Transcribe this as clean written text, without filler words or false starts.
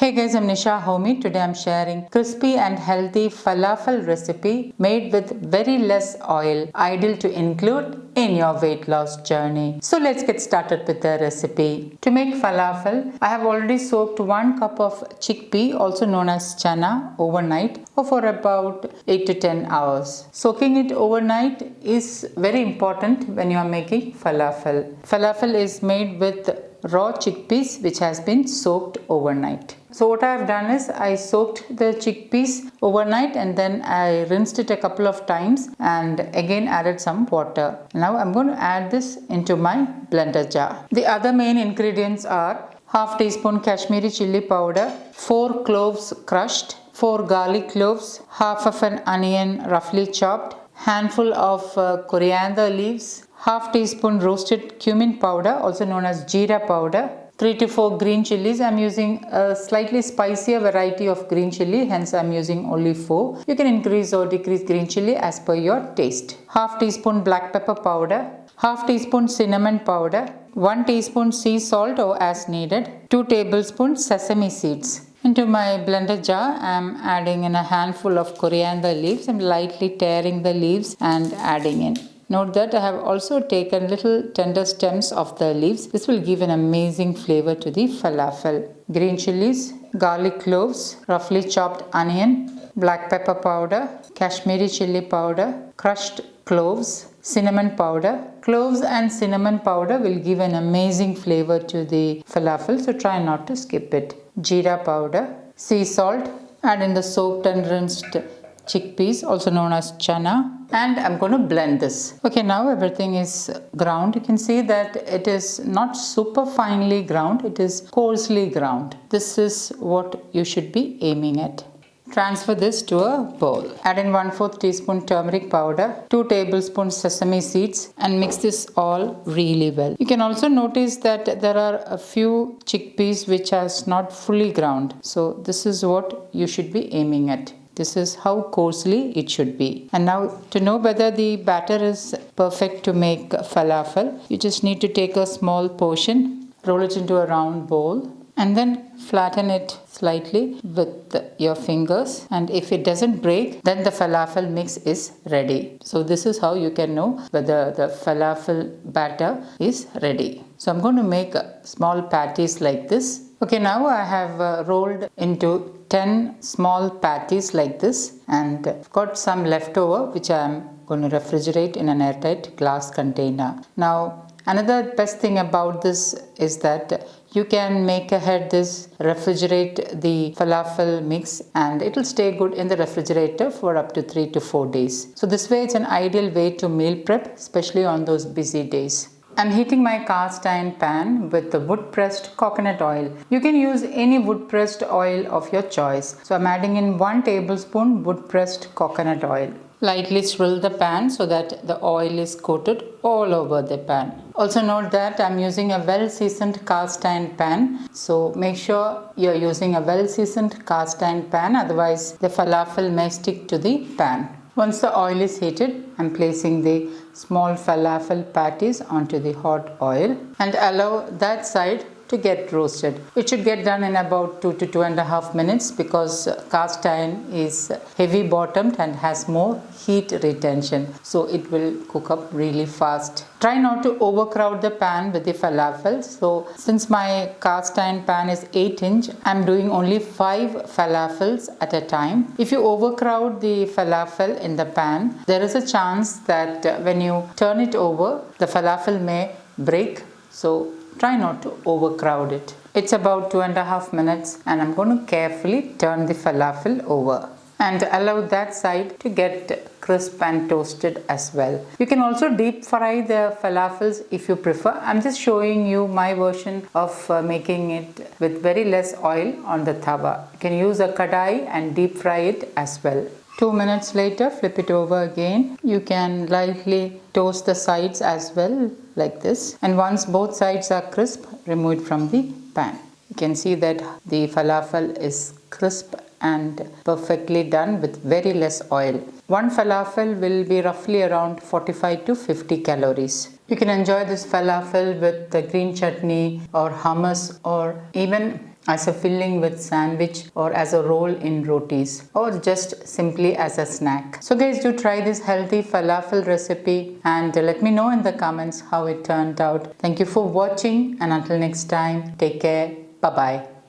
Hey guys, I'm Nisa Homey. Today I'm sharing crispy and healthy falafel recipe made with very less oil, ideal to include in your weight loss journey. So let's get started with the recipe. To make falafel, I have already soaked 1 cup of chickpea, also known as chana, overnight or for about 8 to 10 hours. Soaking it overnight is very important when you are making falafel. Falafel is made with raw chickpeas which has been soaked overnight. So what I have done is I soaked the chickpeas overnight and then I rinsed it a couple of times and again added some water. Now I'm going to add this into my blender jar. The other main ingredients are half teaspoon Kashmiri chili powder, 4 cloves crushed, 4 garlic cloves, half of an onion roughly chopped, handful of coriander leaves, half teaspoon roasted cumin powder, also known as jeera powder, 3 to 4 green chilies. I'm using a slightly spicier variety of green chili, hence I'm using only 4. You can increase or decrease green chili as per your taste. Half teaspoon black pepper powder, half teaspoon cinnamon powder, 1 teaspoon sea salt or as needed, 2 tablespoons sesame seeds. Into my blender jar, I am adding in a handful of coriander leaves. I'm lightly tearing the leaves and adding in. Note that I have also taken little tender stems of the leaves. This will give an amazing flavor to the falafel. Green chilies, garlic cloves, roughly chopped onion, black pepper powder, Kashmiri chili powder, crushed cloves, cinnamon powder. Cloves and cinnamon powder will give an amazing flavor to the falafel, so try not to skip it. Jeera powder, sea salt, add in the soaked and rinsed chickpeas, also known as chana, and I'm going to blend this. Okay, now everything is ground. You can see that it is not super finely ground, it is coarsely ground. This is what you should be aiming at. Transfer this to a bowl. Add in 1/4 teaspoon turmeric powder, 2 tablespoons sesame seeds and mix this all really well. You can also notice that there are a few chickpeas which are not fully ground. So this is what you should be aiming at. This is how coarsely it should be. And now to know whether the batter is perfect to make falafel, you just need to take a small portion, roll it into a round bowl and then flatten it slightly with your fingers, and if it doesn't break, then the falafel mix is ready. So this is how you can know whether the falafel batter is ready. So I'm going to make small patties like this. Okay, now I have rolled into 10 small patties like this, and I've got some leftover which I am going to refrigerate in an airtight glass container. Now another best thing about this is that you can make ahead this, refrigerate the falafel mix, and it will stay good in the refrigerator for up to 3 to 4 days. So this way it's an ideal way to meal prep, especially on those busy days. I'm heating my cast iron pan with the wood pressed coconut oil. You can use any wood pressed oil of your choice. So I'm adding in 1 tablespoon wood pressed coconut oil. Lightly swirl the pan so that the oil is coated all over the pan. Also note that I'm using a well seasoned cast iron pan. So make sure you're using a well seasoned cast iron pan, otherwise the falafel may stick to the pan. Once the oil is heated, I'm placing the small falafel patties onto the hot oil and allow that side to get roasted. It should get done in about 2 to 2.5 minutes because cast iron is heavy bottomed and has more heat retention, so it will cook up really fast. Try not to overcrowd the pan with the falafel. So since my cast iron pan is 8-inch, I'm doing only 5 falafels at a time. If you overcrowd the falafel in the pan, there is a chance that when you turn it over, the falafel may break. So try not to overcrowd it. It's about 2.5 minutes and I'm going to carefully turn the falafel over and allow that side to get crisp and toasted as well. You can also deep fry the falafels if you prefer. I'm just showing you my version of making it with very less oil on the tawa. You can use a kadai and deep fry it as well. 2 minutes later, flip it over again. You can lightly toast the sides as well like this, and once both sides are crisp, remove it from the pan. You can see that the falafel is crisp and perfectly done with very less oil. One falafel will be roughly around 45 to 50 calories. You can enjoy this falafel with the green chutney or hummus or even as a filling with sandwich or as a roll in rotis or just simply as a snack. So guys, do try this healthy falafel recipe and let me know in the comments how it turned out. Thank you for watching, and until next time, take care. Bye bye.